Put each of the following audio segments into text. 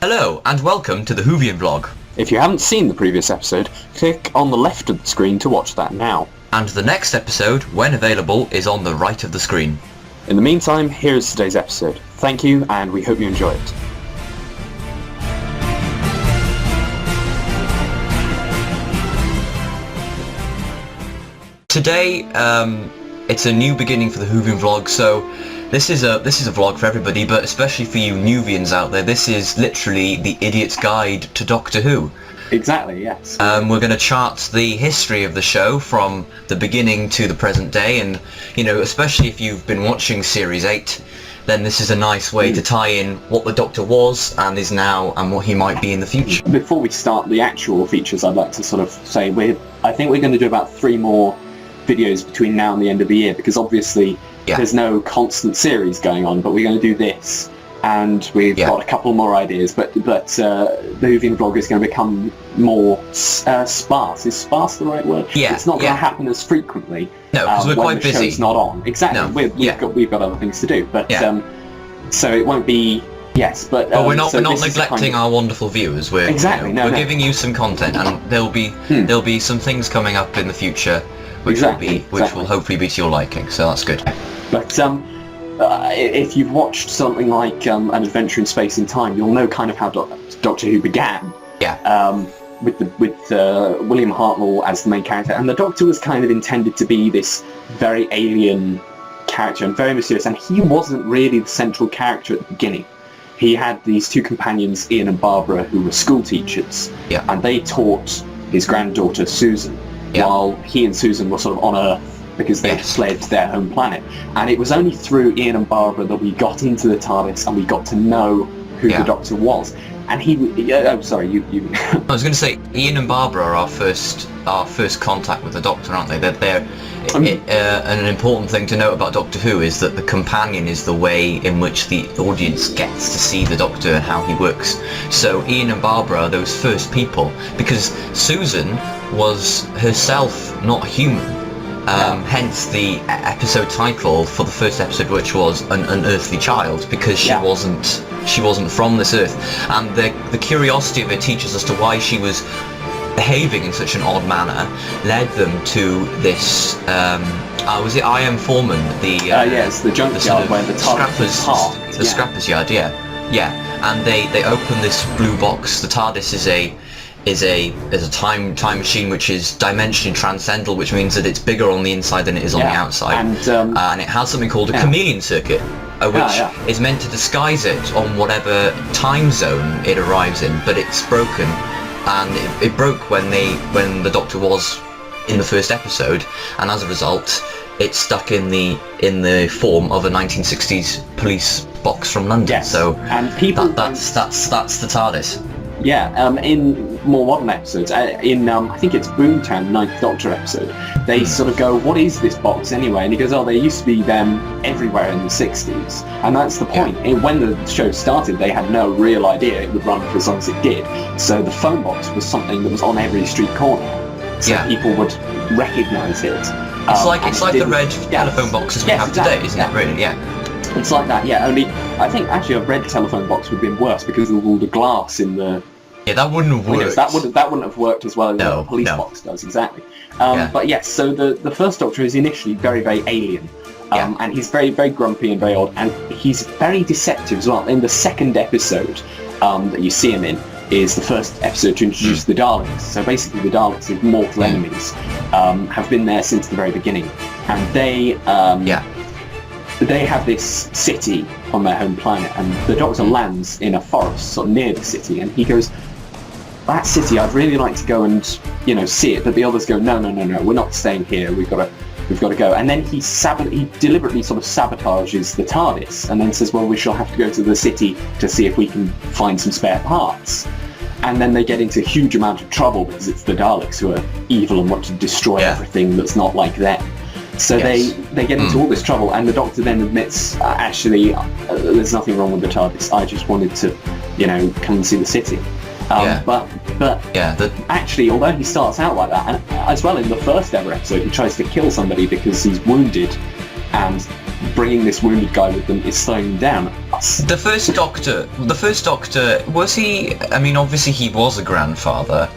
Hello, and welcome to the Whovian vlog. If you haven't seen the previous episode, click on the left of the screen to watch that now. And the next episode, when available, is on the right of the screen. In the meantime, here's today's episode. Thank you, and we hope you enjoy it. Today, it's a new beginning for the Whovian vlog, so this is a vlog for everybody, but especially for you Newvians out there. This is literally the idiot's guide to Doctor Who. Exactly, yes. We're going to chart the history of the show from the beginning to the present day, and, you know, especially if you've been watching Series 8, then this is a nice way to tie in what the Doctor was and is now and what he might be in the future. Before we start the actual features, I'd like to sort of say I think we're going to do about 3 more videos between now and the end of the year, because obviously there's no constant series going on, but we're going to do this, and we've got a couple more ideas, but the Whovian vlog is going to become more sparse. Is sparse the right word? Yeah. It's not going to happen as frequently. No, because we're quite busy. When the show's not on. Exactly. No. We've got other things to do, but so it won't be. Yes, but we're not neglecting our wonderful viewers. We're we're giving you some content, and there'll be some things coming up in the future, which will hopefully be to your liking. So that's good. But if you've watched something like An Adventure in Space and Time, you'll know kind of how Doctor Who began. Yeah. With William Hartnell as the main character, and the Doctor was kind of intended to be this very alien character and very mysterious, and he wasn't really the central character at the beginning. He had these 2 companions, Ian and Barbara, who were school teachers, and they taught his granddaughter Susan, while he and Susan were sort of on Earth because they'd fled their home planet. And it was only through Ian and Barbara that we got into the TARDIS and we got to know who the Doctor was. And he... sorry, you... I was going to say, Ian and Barbara are our first contact with the Doctor, aren't they? An important thing to note about Doctor Who is that the companion is the way in which the audience gets to see the Doctor and how he works. So Ian and Barbara are those first people, because Susan was herself not human. Hence the episode title for the first episode, which was an unearthly child, because she wasn't from this earth, and the curiosity of it teaches us to why she was behaving in such an odd manner led them to this was it I.M. Foreman, yes, the junkyard where the TARDIS parked. The scrappers yard, and they open this blue box. The TARDIS is a time machine which is dimensionally transcendental, which means that it's bigger on the inside than it is on the outside, and it has something called a chameleon circuit, which is meant to disguise it on whatever time zone it arrives in, but it's broken, and it broke when the Doctor was in the first episode, and as a result it's stuck in the form of a 1960s police box from London. So and people that's the TARDIS. In more modern episodes, I think it's Boomtown, 9th Doctor episode, they sort of go, what is this box anyway? And he goes, there used to be them everywhere in the 60s. And that's the point. When the show started, they had no real idea it would run for as long as it did. So the phone box was something that was on every street corner. So people would recognise it. It's like the red telephone boxes we have today, isn't it, really? Yeah. It's like that, only I think actually a red telephone box would have been worse because of all the glass in the... Yeah, that wouldn't have worked. That wouldn't have worked as well as a police box does, exactly. But yes, so the first Doctor is initially very, very alien. And he's very, very grumpy and very odd, and he's very deceptive as well. In the second episode that you see him in is the first episode to introduce the Daleks. So basically the Daleks, his mortal enemies, have been there since the very beginning. And they have this city on their home planet, and the Doctor lands in a forest sort of near the city, and he goes, that city, I'd really like to go and see it, but the others go, no, we're not staying here, we've got to go. And then he deliberately sort of sabotages the TARDIS, and then says, well, we shall have to go to the city to see if we can find some spare parts. And then they get into a huge amount of trouble because it's the Daleks who are evil and want to destroy everything that's not like them. So they get into all this trouble, and the Doctor then admits, actually, there's nothing wrong with the TARDIS. I just wanted to, come and see the city. But actually, although he starts out like that, and as well in the first ever episode, he tries to kill somebody because he's wounded, and bringing this wounded guy with them is slowing them down. The first Doctor, was he, I mean, obviously he was a grandfather,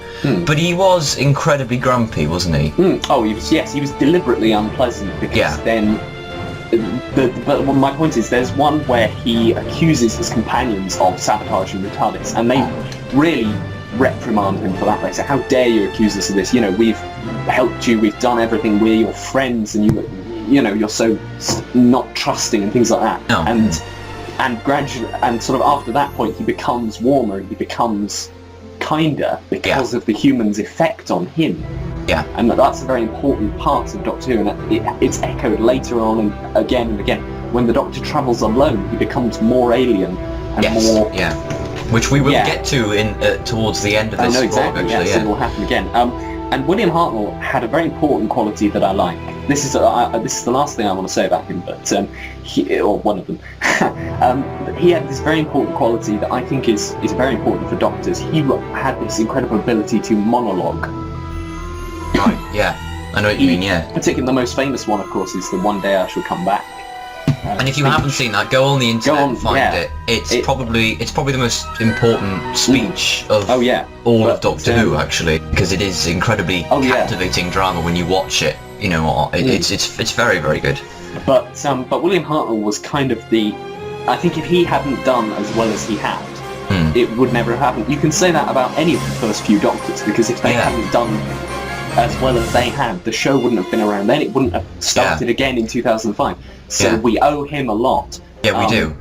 but he was incredibly grumpy, wasn't he? Oh, he was deliberately unpleasant, because then, but my point is, there's one where he accuses his companions of sabotaging the TARDIS, and they really reprimand him for that. They say, how dare you accuse us of this? You know, we've helped you, we've done everything, we're your friends, and you know, you're so not trusting and things like that. No. And gradually, and sort of after that point, he becomes warmer, he becomes kinder because of the humans' effect on him. Yeah. And that's a very important part of Doctor Who, and it's echoed later on and again. When the Doctor travels alone, he becomes more alien and more... Yeah. Which we will get to in towards the end of this vlog, actually. So it will happen again. And William Hartnell had a very important quality that I like. This is the last thing I want to say about him, but or one of them. He had this very important quality that I think is very important for doctors. He had this incredible ability to monologue. Right. Yeah. I know what you mean. Yeah. Particularly the most famous one, of course, is the "One Day I Shall Come Back." And if you haven't seen that, go on the internet and find it. It's probably the most important speech of all of Doctor Who, actually, because it is incredibly captivating drama when you watch it. You know, it's very, very good. But William Hartnell was kind of I think if he hadn't done as well as he had, it would never have happened. You can say that about any of the first few Doctors, because if they hadn't done as well as they had, the show wouldn't have been around then. It wouldn't have started again in 2005. So we owe him a lot. Yeah, we do.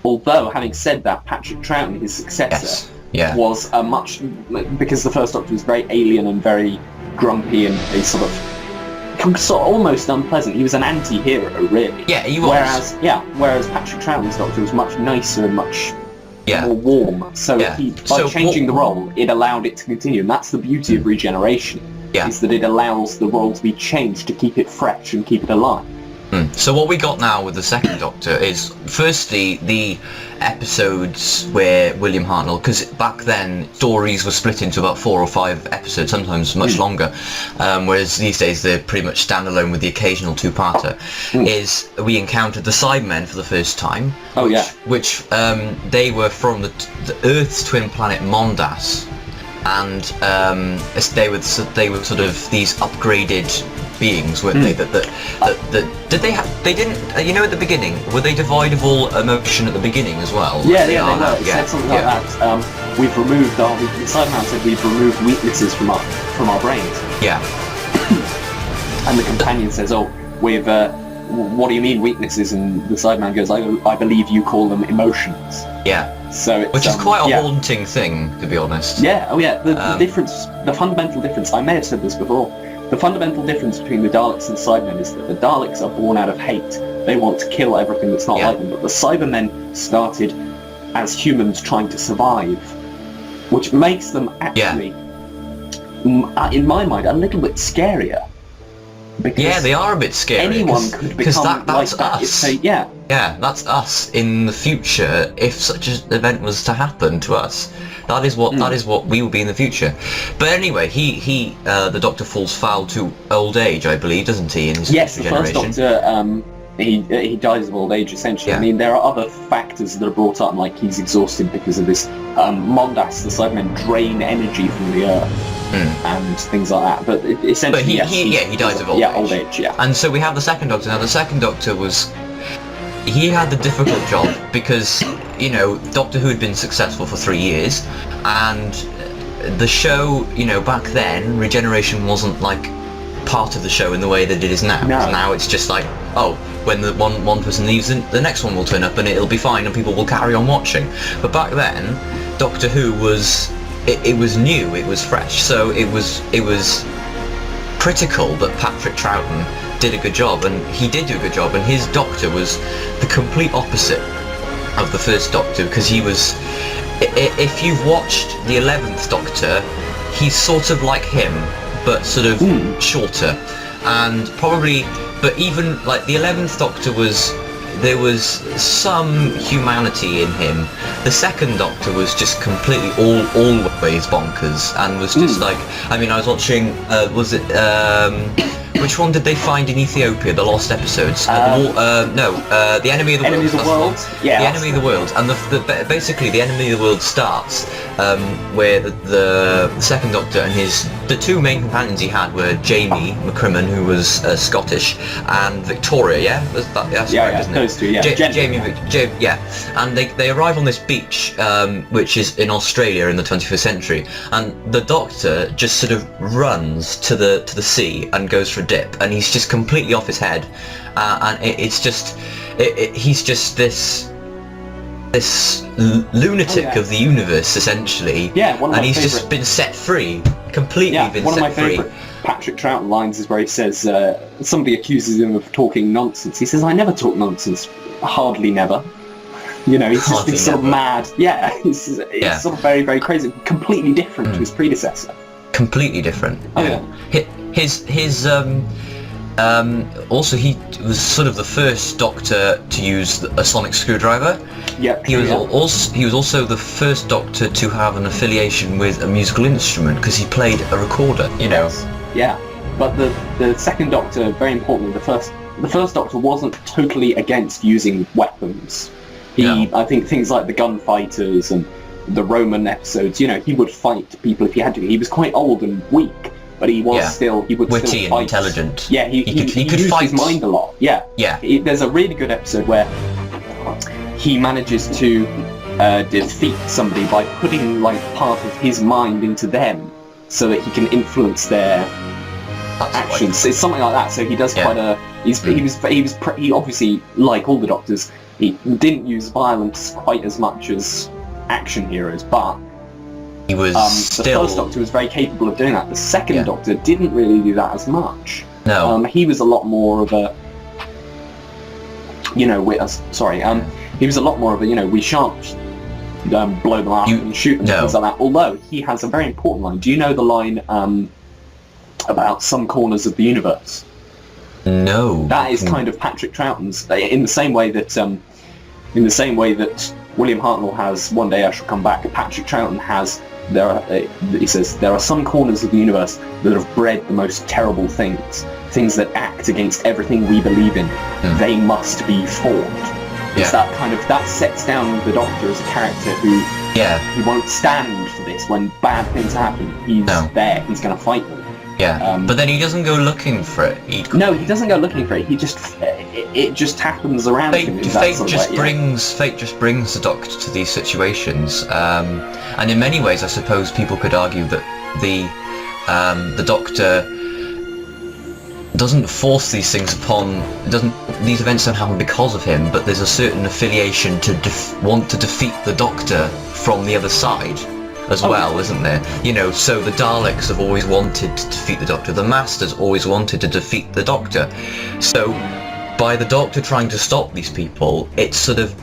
Although, having said that, Patrick Troughton, his successor, was a much... Because the first Doctor was very alien and very grumpy and a sort of almost unpleasant. He was an anti-hero, really. Yeah, he was. Whereas Patrick Troughton's Doctor was much nicer and much more warm. So by changing the role, it allowed it to continue. And that's the beauty of regeneration, is that it allows the role to be changed to keep it fresh and keep it alive. So what we got now with the second Doctor is, firstly, the episodes where William Hartnell, because back then stories were split into about 4 or 5 episodes, sometimes much longer, whereas these days they're pretty much standalone with the occasional two-parter, is we encountered the Cybermen for the first time, which they were from the Earth's twin planet Mondas, and they were sort of these upgraded beings, weren't they? They didn't, you know, at the beginning, were they devoid of all emotion at the beginning as well? They were. It said something like that. We've removed the Cyberman said we've removed weaknesses from our brains. Yeah. And the companion says, "Oh, we've what do you mean weaknesses?" And the Cyberman goes, "I believe you call them emotions." Yeah. So it's, which is quite a haunting thing, to be honest. Yeah. Oh yeah. The difference, the fundamental difference. I may have said this before. The fundamental difference between the Daleks and the Cybermen is that the Daleks are born out of hate. They want to kill everything that's not like them. But the Cybermen started as humans trying to survive, which makes them actually, in my mind, a little bit scarier. Because they are a bit scary. Anyone could become that's like that. Us. That's us in the future. If such an event was to happen to us, that is what we will be in the future. But anyway, the Doctor falls foul to old age, I believe, doesn't he? In his the first Doctor, he dies of old age, essentially. I mean, there are other factors that are brought up, like he's exhausted because of this. Mondas, the Cybermen, drain energy from the Earth. And things like that, but essentially, he dies of old age. And so we have the second Doctor. Now the second Doctor he had the difficult job because, you know, Doctor Who had been successful for 3 years, and the show, you know, back then, regeneration wasn't like part of the show in the way that it is now. No. Now it's just like, when the one person leaves, the next one will turn up and it'll be fine and people will carry on watching. But back then, Doctor Who was... It was new, it was fresh, so it was critical that Patrick Troughton did a good job, and he did do a good job, and his Doctor was the complete opposite of the first Doctor, because he was... If you've watched the 11th Doctor, he's sort of like him, but sort of shorter, and probably... But even, like, the 11th Doctor there was some humanity in him. The second Doctor was just completely always bonkers, and was just like, I mean, I was watching, was it Which one did they find in Ethiopia? The lost episodes. The Enemy of the World. Enemy of the World. Yeah. The Enemy of the World, and basically the Enemy of the World starts where the second Doctor and the two main companions he had were Jamie McCrimmon, who was Scottish, and Victoria. Yeah, that's right, isn't it? Those two. Yeah. And they arrive on this beach, which is in Australia in the 21st century, and the Doctor just sort of runs to the sea and goes for a dip, and he's just completely off his head, and he's just this lunatic of the universe, essentially. Yeah, one of my and he's favourite... just been set free, completely been set free. One of my favourite Patrick Troughton lines is where he says, somebody accuses him of talking nonsense. He says, "I never talk nonsense, hardly never." You know, he's just been sort of mad. Yeah, it's sort of very, very crazy, completely different to his predecessor. Completely different. Oh yeah. Also, he was sort of the first Doctor to use a sonic screwdriver. Yeah. He was also the first Doctor to have an affiliation with a musical instrument because he played a recorder. You know. Yeah, but the second Doctor, very importantly, the first Doctor wasn't totally against using weapons. I think things like the gunfighters and the Roman episodes, you know, he would fight people if he had to. He was quite old and weak, but he was witty still fight. And intelligent. Yeah, he could used fight his mind a lot. Yeah. There's a really good episode where he manages to defeat somebody by putting like part of his mind into them, so that he can influence their actions. It's something like that. So he does quite a. He obviously, like all the Doctors, he didn't use violence quite as much as action heroes, but he was the first Doctor was very capable of doing that. The second Doctor didn't really do that as much. No. He was a lot more of a, he was a lot more of a, we shan't blow them up and shoot them and things like that. Although he has a very important line. Do you know the line about some corners of the universe? No. That is kind of Patrick Troughton's, in the same way that William Hartnell has "One Day I Shall Come Back." Patrick Troughton has he says there are some corners of the universe that have bred the most terrible things that act against everything we believe in. They must be fought. It's that sets down the Doctor as a character who he won't stand for this. When bad things happen, he's there. He's going to fight them. Yeah, but then he doesn't go looking for it. He doesn't go looking for it. He just it just happens around him. Fate just brings the Doctor to these situations, and in many ways, I suppose people could argue that the Doctor doesn't force these things upon. These events don't happen because of him, but there's a certain affiliation to want to defeat the Doctor from the other side as well, isn't there? So the Daleks have always wanted to defeat the Doctor. The Masters always wanted to defeat the Doctor. So by the Doctor trying to stop these people, it's sort of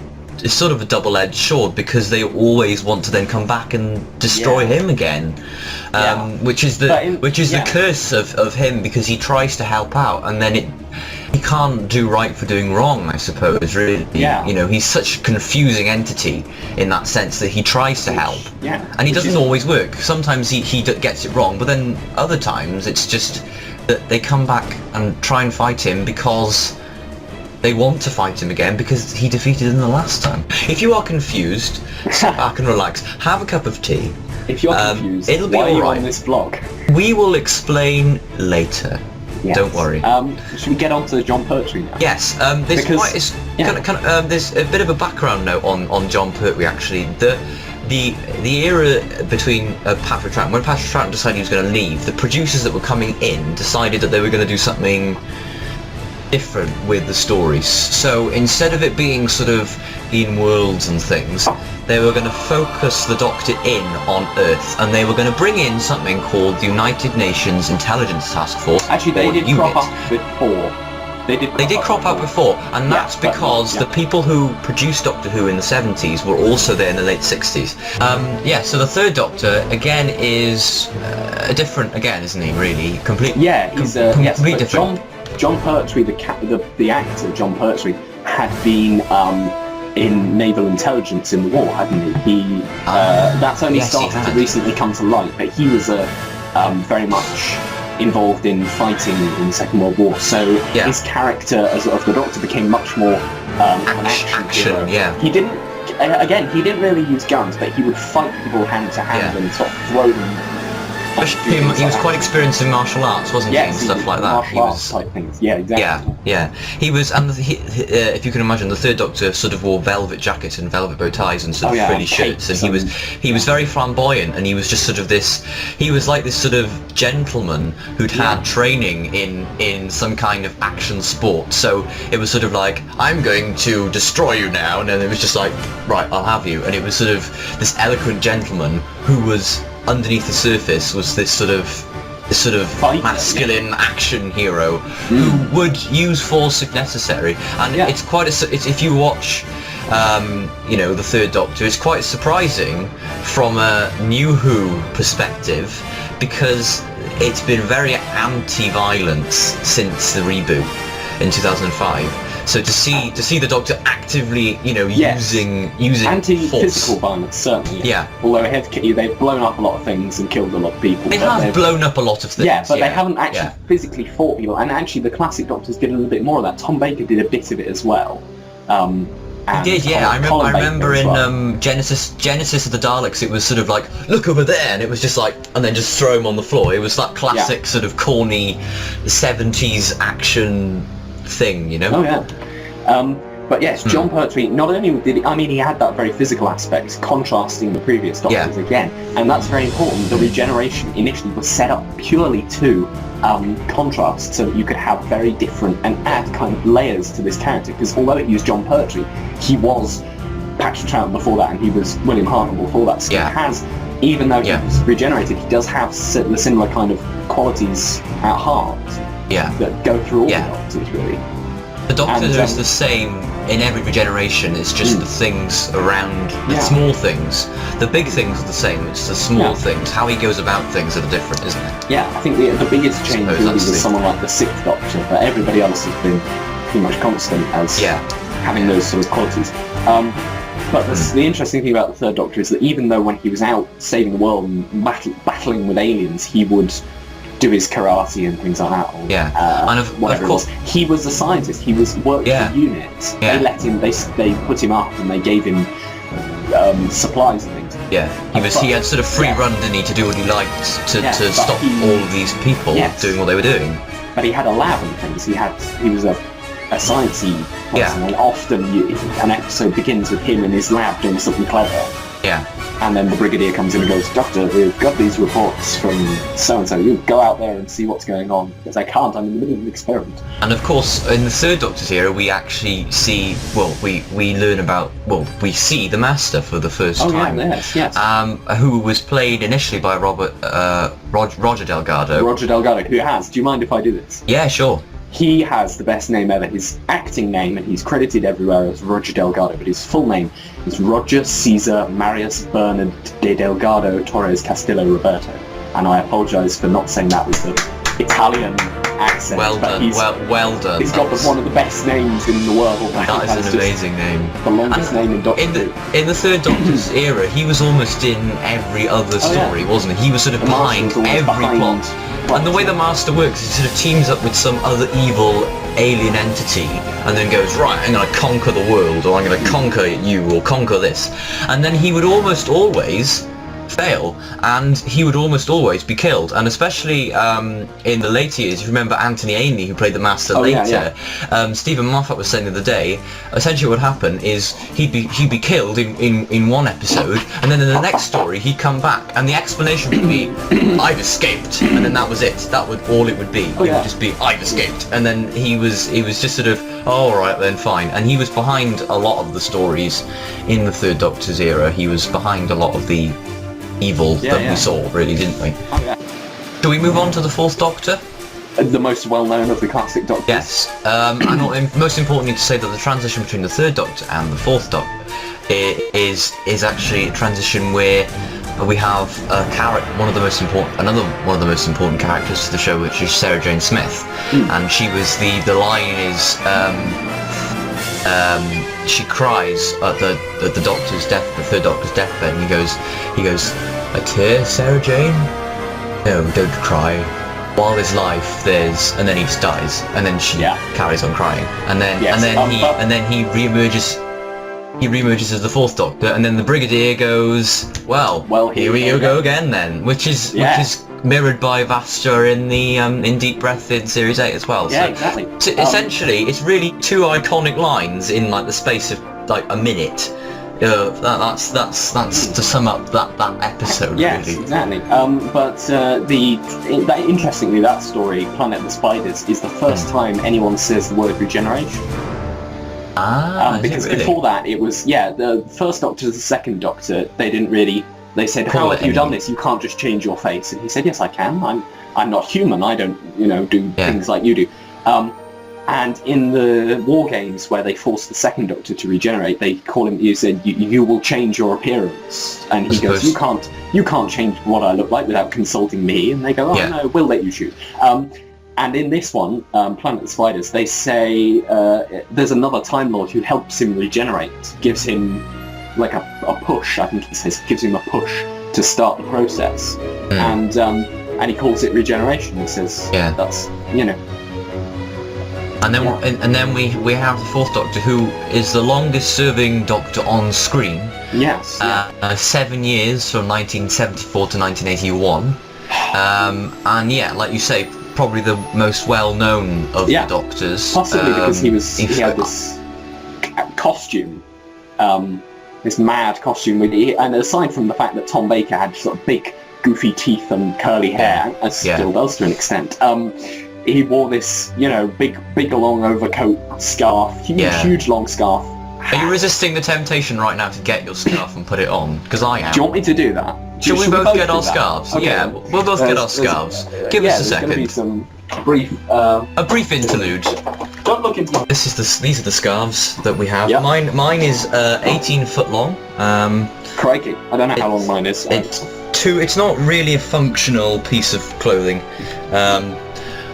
a double-edged sword, because they always want to then come back and destroy him again, which is the curse of him, because he tries to help out and then he can't do right for doing wrong, I suppose, really. He's such a confusing entity in that sense that he tries to help, and he doesn't always work. Sometimes he gets it wrong, but then other times it's just that they come back and try and fight him because they want to fight him again, because he defeated them the last time. If you are confused, sit back and relax, have a cup of tea. If you're confused, it'll be why are you alright. on this vlog? We will explain later. Yes. Don't worry. Should we get on to John Pertwee now? Yes. There's a bit of a background note on John Pertwee, actually. The era between Patrick Troughton, when Patrick Troughton decided he was going to leave, the producers that were coming in decided that they were going to do something different with the stories. So instead of it being sort of in worlds and things, they were going to focus the Doctor in on Earth, and they were going to bring in something called the United Nations Intelligence Task Force. Actually, they did crop up before. They did crop up before, and that's because the people who produced Doctor Who in the 70s were also there in the late 60s. So the third Doctor, again, is different again, isn't he, really? Completely different. John Pertwee, the actor John Pertwee, had been in naval intelligence in the war, hadn't he? That's only started to recently come to light, but he was very much involved in fighting in the Second World War. So Yeah. his character as of the Doctor became much more an action hero. yeah. He didn't. Again, he didn't really use guns, but he would fight people hand to hand Yeah. and sort of throw them. He was quite experienced in martial arts, wasn't he, and stuff like that. Martial arts type things. Yeah, exactly. Yeah. He was, and if you can imagine, the Third Doctor sort of wore velvet jackets and velvet bow ties and sort of frilly shirts, and he was very flamboyant, and he was just sort of this. He was like this sort of gentleman who'd had training in some kind of action sport. So it was sort of like, I'm going to destroy you now, and then it was just like, right, I'll have you, and it was sort of this eloquent gentleman who was underneath the surface was this sort of Fighter, masculine action hero who would use force if necessary, and it's quite if you watch the Third Doctor, it's quite surprising from a New Who perspective, because it's been very anti-violence since the reboot in 2005. So to see the Doctor actively, using anti-physical force. violence, certainly. Yeah. Although they've blown up a lot of things and killed a lot of people. They have blown up a lot of things. Yeah, but they haven't actually physically fought people. And actually, the classic Doctors did a little bit more of that. Tom Baker did a bit of it as well. He did, yeah. I remember in Genesis of the Daleks, it was sort of like, look over there, and it was just like, and then just throw him on the floor. It was that classic sort of corny 70s action thing, Oh yeah. But yes, John Pertwee, not only did he had that very physical aspect, contrasting the previous Doctors again, and that's very important. The regeneration initially was set up purely to contrast, so that you could have very different and add kind of layers to this character, because although he was John Pertwee, he was Patrick Troughton before that, and he was William Hartnell before that, so he has, even though he was regenerated, he does have the similar kind of qualities at heart that go through all the Doctors, really. The Doctor is the same in every regeneration. It's just the things around, the small things. The big things are the same, it's the small things. How he goes about things are different, isn't it? Yeah, I think the biggest change really was someone like the Sixth Doctor, but everybody else has been pretty much constant as having those sort of qualities. But the interesting thing about the Third Doctor is that even though when he was out saving the world and battling with aliens, he would do his karate and things like that. Or, and whatever of course, he was a scientist. He was worked for units. They let him. They put him up and they gave him supplies and things. He had sort of free run, didn't he, to do what he liked to stop all of these people doing what they were doing. But he had a lab and things. He was a sciencey person, and often an episode begins with him in his lab doing something clever. And then the Brigadier comes in and goes, Doctor, we've got these reports from so-and-so. You go out there and see what's going on. Because I can't, I'm in the middle of an experiment. And of course, in the Third Doctor's era, we actually see, we learn about, we see the Master for the first time. Yes. Who was played initially by Roger Delgado. Roger Delgado, who has, do you mind if I do this? Yeah, sure. He has the best name ever. His acting name, and he's credited everywhere as Roger Delgado, but his full name is Roger Cesar Marius Bernard de Delgado Torres Castillo Roberto. And I apologise for not saying that with the Italian accent. Well done, well done. He's got one of the best names in the world. That is an amazing name. The longest name in Doctor Who. In the Third Doctor's era, he was almost in every other story, wasn't he? He was sort of behind every plot. And the way the Master works is he sort of teams up with some other evil alien entity and then goes, right, I'm going to conquer the world, or I'm going to conquer you, or conquer this. And then he would almost always fail, and he would almost always be killed. And especially in the later years, you remember Anthony Ainley, who played the Master later. Stephen Moffat was saying the other day, essentially what would happen is he'd be killed in one episode, and then in the next story he'd come back, and the explanation would be, I've escaped, and then that was it. That would all it would be. It would just be, I've escaped, and then he was just sort of, oh, all right then, fine. And he was behind a lot of the stories in the Third Doctor's era. He was behind a lot of the evil that we saw, really, didn't we? Do we move on to the Fourth Doctor? The most well-known of the classic Doctors. Yes. And most importantly to say that the transition between the Third Doctor and the Fourth Doctor is actually a transition where we have another one of the most important characters to the show, which is Sarah Jane Smith, and she was the line is she cries at the Doctor's the Third Doctor's deathbed, and he goes, a tear, Sarah Jane? No, don't cry. while there's life, and then he just dies, and then she carries on crying, and then he reemerges. He reemerges as the Fourth Doctor, and then the Brigadier goes, well, here we go again then, which is mirrored by Vasta in the in Deep Breath in Series 8 as well. Yeah, so, exactly. So essentially, it's really two iconic lines in like the space of like a minute. That's to sum up that episode. Yes, really. Exactly. Interestingly, that story, Planet of the Spiders, is the first time anyone says the word regeneration. Because before that, it was the First Doctor to the Second Doctor. They didn't really. They said, "How have you done this? You can't just change your face." And he said, "Yes, I can. I'm not human. I don't do things like you do." And in the War Games, where they forced the Second Doctor to regenerate, they call him. You said, "You will change your appearance," and he goes, "You can't change what I look like without consulting me." And they go, "Oh no, we'll let you shoot." And in this one, Planet of the Spiders, they say there's another Time Lord who helps him regenerate, gives him like a push. I think he says gives him a push to start the process, and he calls it regeneration. He says, that's And then we have the Fourth Doctor, who is the longest serving Doctor on screen. Yes. 7 years from 1974 to 1981. And like you say, probably the most well-known of the Doctors. Possibly because he had this costume, this mad costume. And aside from the fact that Tom Baker had sort of big, goofy teeth and curly hair, as still does to an extent, he wore this, big long overcoat, scarf, huge long scarf. Are you resisting the temptation right now to get your scarf and put it on? Because I am. Do you want me to do that? Should we both get our scarves? Okay. Yeah, we'll both get our scarves. Give us a second. There's going to be some brief... a brief interlude. Don't look into my... These are the scarves that we have. Yep. Mine is 18 foot long. Crikey, I don't know how long mine is. It's not really a functional piece of clothing.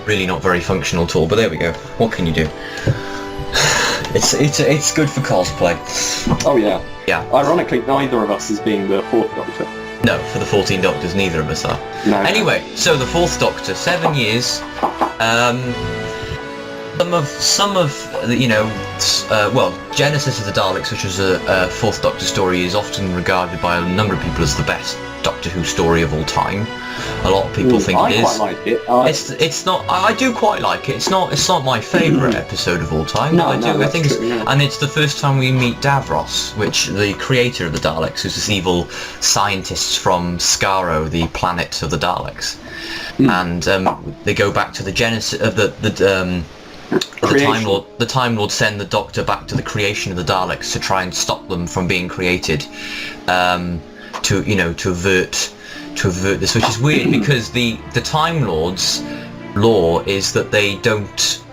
Really not very functional at all, but there we go. What can you do? It's good for cosplay. Oh yeah. Yeah. Ironically, neither of us is being the Fourth Doctor. No, for the 14 Doctors, neither of us are. No. Anyway, so the Fourth Doctor, 7 years. Some of Genesis of the Daleks, which was a Fourth Doctor story, is often regarded by a number of people as the best Doctor Who story of all time. A lot of people think it is. I quite like it. It's not. I do quite like it. It's not my favourite episode of all time. No, I think true, and it's the first time we meet Davros, which the creator of the Daleks, who's this evil scientist from Skaro, the planet of the Daleks, and they go back to the Genesis of the Time Lord send the Doctor back to the creation of the Daleks to try and stop them from being created, to avert this, which is weird because the Time Lord's law is that they don't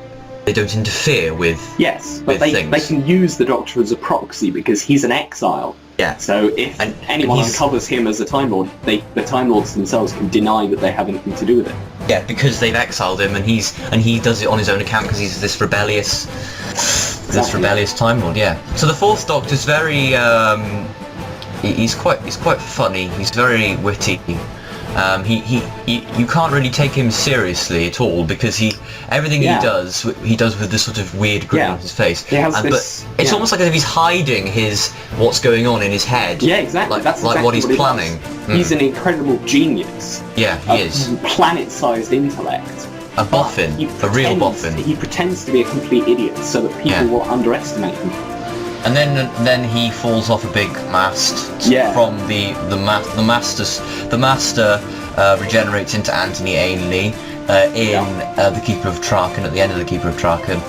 interfere with things. They can use the Doctor as a proxy because he's an exile. Yeah. So if anyone uncovers him as a Time Lord, the Time Lords themselves can deny that they have anything to do with it. Yeah, because they've exiled him, and he does it on his own account because he's this rebellious Time Lord. Yeah. So the Fourth Doctor's very he's quite funny. He's very witty. You can't really take him seriously at all because everything he does with this sort of weird grin on his face. But it's almost like as if he's hiding what's going on in his head. Yeah, exactly. That's like what he's planning. He's an incredible genius. Yeah, he is. Planet-sized intellect. A boffin, a real boffin. He pretends to be a complete idiot so that people will underestimate him. And then he falls off a big mast from the master regenerates into Anthony Ainley in the Keeper of Traken, at the end of the Keeper of Traken,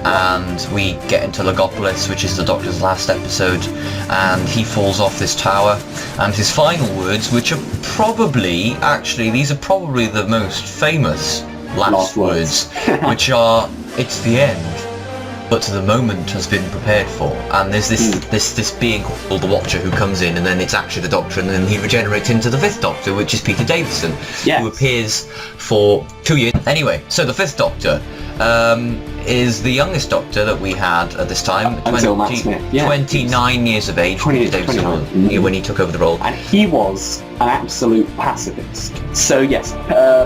and we get into Logopolis, which is the Doctor's last episode, and he falls off this tower, and his final words, which are probably the most famous last words, which are, "It's the end, but the moment has been prepared for." And there's this being called the Watcher who comes in, and then it's actually the Doctor, and then he regenerates into the Fifth Doctor, which is Peter Davison, who appears for 2 years. Anyway, so the Fifth Doctor, is the youngest Doctor that we had at this time, until Matt Smith. Yeah, 29 years of age, 29. when he took over the role. And he was an absolute pacifist. So yes,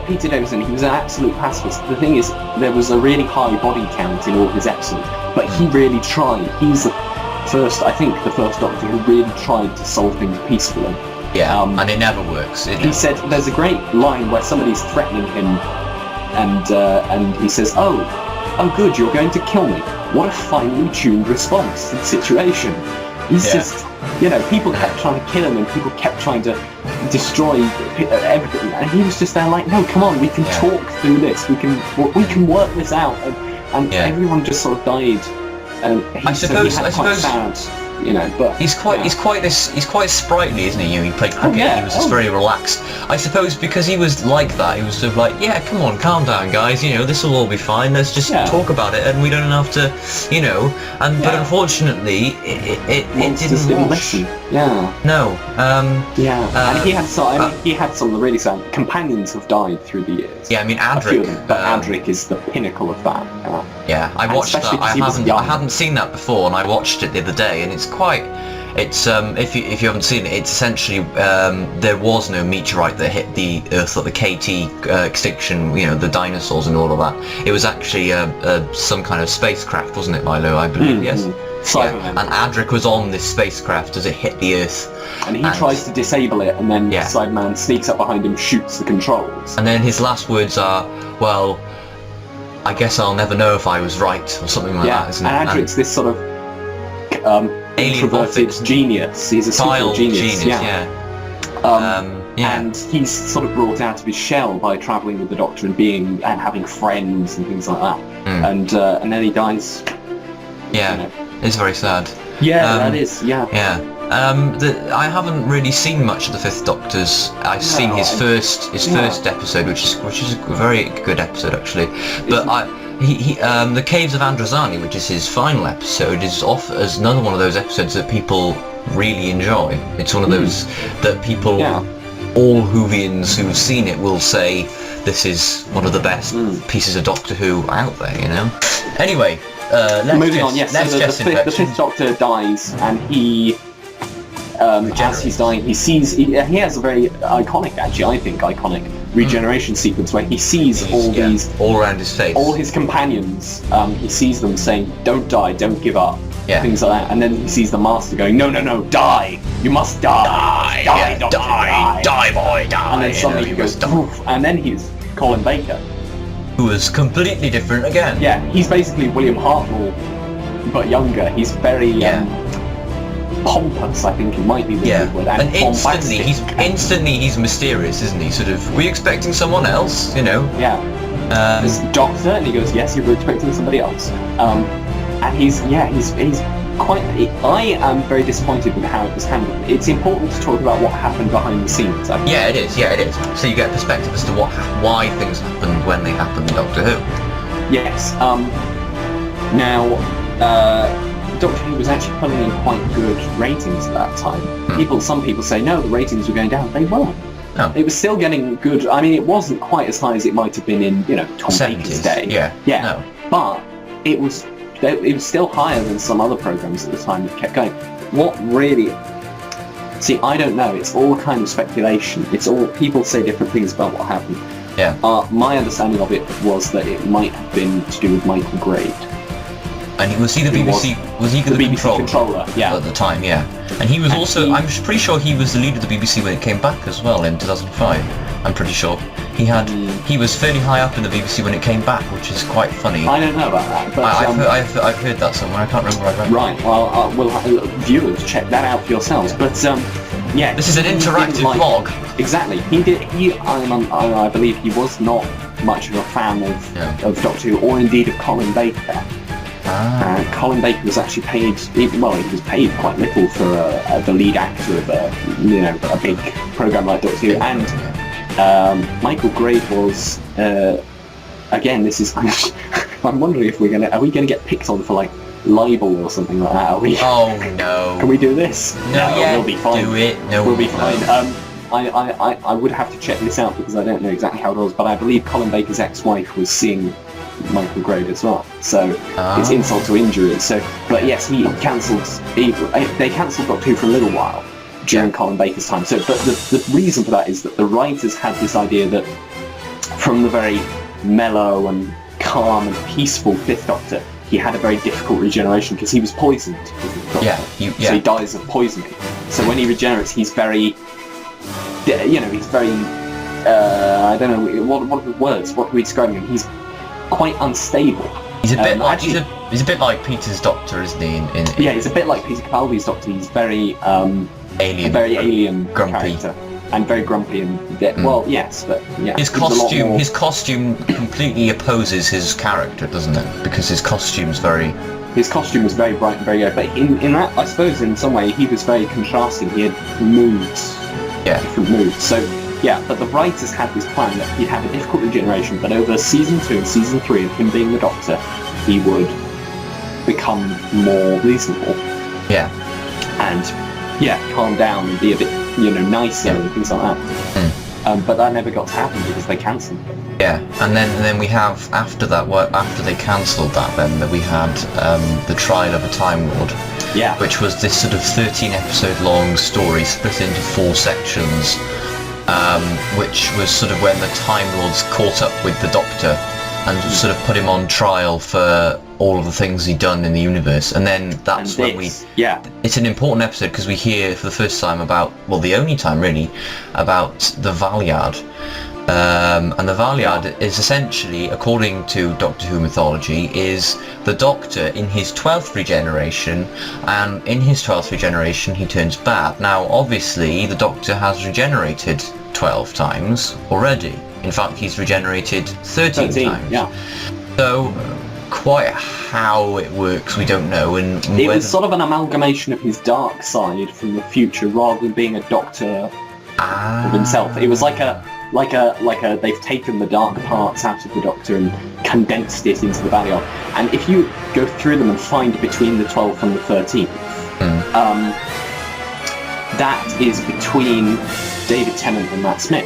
Peter Davison, he was an absolute pacifist. The thing is, there was a really high body count in all his episodes, but he really tried. He's the first Doctor who really tried to solve things peacefully. Yeah, and it never works. He said, there's a great line where somebody's threatening him, and he says, oh good, you're going to kill me. What a finely tuned response to the situation. He's just, people kept trying to kill him, and people kept trying to destroy everything, and he was just there like, no, come on, we can talk through this, we can work this out, and everyone just sort of died. And I suppose sad, but he's quite sprightly, isn't he? He played cricket. He was just very relaxed. I suppose because he was like that, he was sort of like, yeah, come on, calm down, guys. This will all be fine. Let's just talk about it, and we don't have to, But unfortunately, it didn't listen. Yeah. No. And he had some really sad companions have died through the years. Yeah, I mean Adric. But Adric is the pinnacle of that. Yeah, I watched that. I hadn't seen that before, and I watched it the other day, and it's if you haven't seen it, it's essentially there was no meteorite that hit the Earth at the KT extinction, the dinosaurs and all of that. It was actually some kind of spacecraft, wasn't it, Milo? I believe, yes. Yeah. And Adric was on this spacecraft as it hit the Earth. And he tries to disable it, and then Cyberman sneaks up behind him, shoots the controls. And then his last words are, well, I guess I'll never know if I was right, or something like that, isn't it? And Adric's this sort of introverted genius. He's a super genius. And he's sort of brought out of his shell by travelling with the Doctor and having friends and things like that. And then he dies. Yeah, it's very sad. Yeah, that is. Yeah. Yeah. I haven't really seen much of the Fifth Doctor's. I've seen his first episode, which is a very good episode actually. But the Caves of Androzani, which is his final episode, is off as another one of those episodes that people really enjoy. It's one of those that people, all Whovians who've seen it, will say this is one of the best pieces of Doctor Who out there. Anyway, moving on. Yes, the Fifth Doctor dies, and he. As he's dying, he has a very iconic regeneration sequence where he sees all around his face, all his companions. He sees them saying, "Don't die, don't give up," things like that. And then he sees the Master going, "No, die! You must die! Die, boy, die!" And then suddenly he goes, "Poof!" And then he's Colin Baker, who is completely different again. Yeah, he's basically William Hartnell, but younger. He's very pompous, I think it might be the good word. And instantly he's mysterious, isn't he? Sort of, were you expecting someone else? Yeah. This Doctor, and he goes, yes, you were expecting somebody else. And he's quite. I am very disappointed with how it was handled. It's important to talk about what happened behind the scenes. I think. Yeah, it is. So you get perspective as to why things happened when they happened in Doctor Who. Yes. Now. Doctor Who was actually pulling in quite good ratings at that time. Some people say no, the ratings were going down. They weren't. No. It was still getting good. I mean, it wasn't quite as high as it might have been in Tom Baker's day. Yeah. No. But it was still higher than some other programs at the time that kept going. What really? See, I don't know. It's all kind of speculation. It's all people say different things about what happened. Yeah. My understanding of it was that it might have been to do with Michael Grade. And was he the BBC? Was he the BBC controller? Yeah. At the time, yeah. And he was I'm pretty sure he was the leader of the BBC when it came back as well in 2005. I'm pretty sure he was fairly high up in the BBC when it came back, which is quite funny. I don't know about that, but I've heard that somewhere. I can't remember. Right. Well, viewers check that out for yourselves. But this is an interactive vlog. Exactly. I believe he was not much of a fan of Doctor Who, or indeed of Colin Baker. Colin Baker was actually paid. He was paid quite little for the lead actor of a big program like Doctor Who. And Michael Grade was again. This is. I'm wondering if are we gonna get picked on for like libel or something like that? Are we? Oh no! Can we do this? No, we'll be fine. Do it. No, we'll be fine. I would have to check this out because I don't know exactly how it was, but I believe Colin Baker's ex-wife was seeing Michael Grade as well. So it's insult to injury. So, but yes, they cancelled Doctor Who for a little while during Colin Baker's time. So, but the reason for that is that the writers had this idea that from the very mellow and calm and peaceful Fifth Doctor, he had a very difficult regeneration because he was poisoned. Yeah. So he dies of poisoning. So when he regenerates, he's very, he's very, I don't know, what are the words? What are we describing him? He's quite unstable. He's a bit he's a bit like Peter's Doctor, isn't he? Yeah, he's a bit like Peter Capaldi's Doctor. He's very alien, very alien grumpy character. And very grumpy and well, yes, but yeah. His costume completely opposes his character, doesn't it? Because his costume was very bright and very good. But in that, I suppose, in some way, he was very contrasting. He had moods, different moods. So yeah, but the writers had this plan that he'd have a difficult regeneration, but over season 2 and season 3 of him being the Doctor, he would become more reasonable. Yeah. And calm down and be a bit, nicer and things like that. But that never got to happen because they cancelled it. Yeah, and then we have after they cancelled that, then we had the Trial of a Time Lord. Yeah. Which was this sort of 13-episode long story split into 4 sections, which was sort of when the Time Lords caught up with the Doctor and sort of put him on trial for all of the things he'd done in the universe. And then that's when it's an important episode because we hear for the first time the only time really, about the Valiard. And the Valiard is essentially, according to Doctor Who mythology, is the Doctor in his 12th regeneration, and in his 12th regeneration he turns bad. Now obviously the Doctor has regenerated 12 times already. In fact, he's regenerated 13 times. Yeah. So, quite how it works, we don't know. And it was sort of an amalgamation of his dark side from the future, rather than being a Doctor of himself. It was like they've taken the dark parts out of the Doctor and condensed it into the Valiant. And if you go through them and find between the 12th and the 13th, that is between David Tennant and Matt Smith.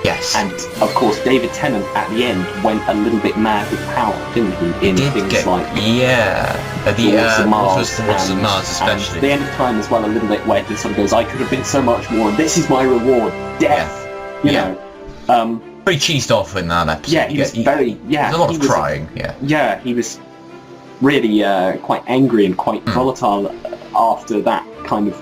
Yes. And of course, David Tennant at the end went a little bit mad with power, didn't he? In things like the Mars especially. And the End of Time as well, a little bit where he sort of goes, "I could have been so much more, and this is my reward, death." You know. Very cheesed off in that episode. Yeah, he was very. Yeah, there's a lot of crying. Yeah. Yeah, he was really quite angry and quite volatile after that kind of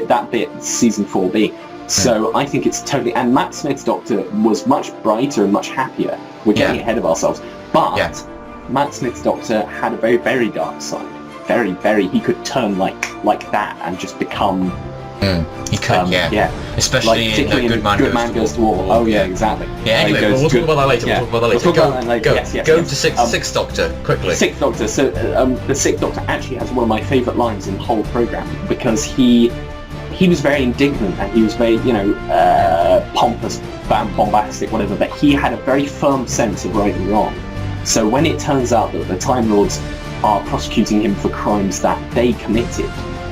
that bit, season 4B. So I think it's totally... And Matt Smith's Doctor was much brighter and much happier. We're getting ahead of ourselves. But Matt Smith's Doctor had a very, very dark side. Very, very... He could turn like that and just become... He could, especially like, in Good Man Goes to War. Oh yeah, exactly. Yeah, anyway, we'll talk about that later. Go to Sixth Doctor, quickly. Sixth Doctor. So the Sixth Doctor actually has one of my favourite lines in the whole programme, because he was very indignant and he was very, pompous, bombastic, whatever, but he had a very firm sense of right and wrong. So when it turns out that the Time Lords are prosecuting him for crimes that they committed,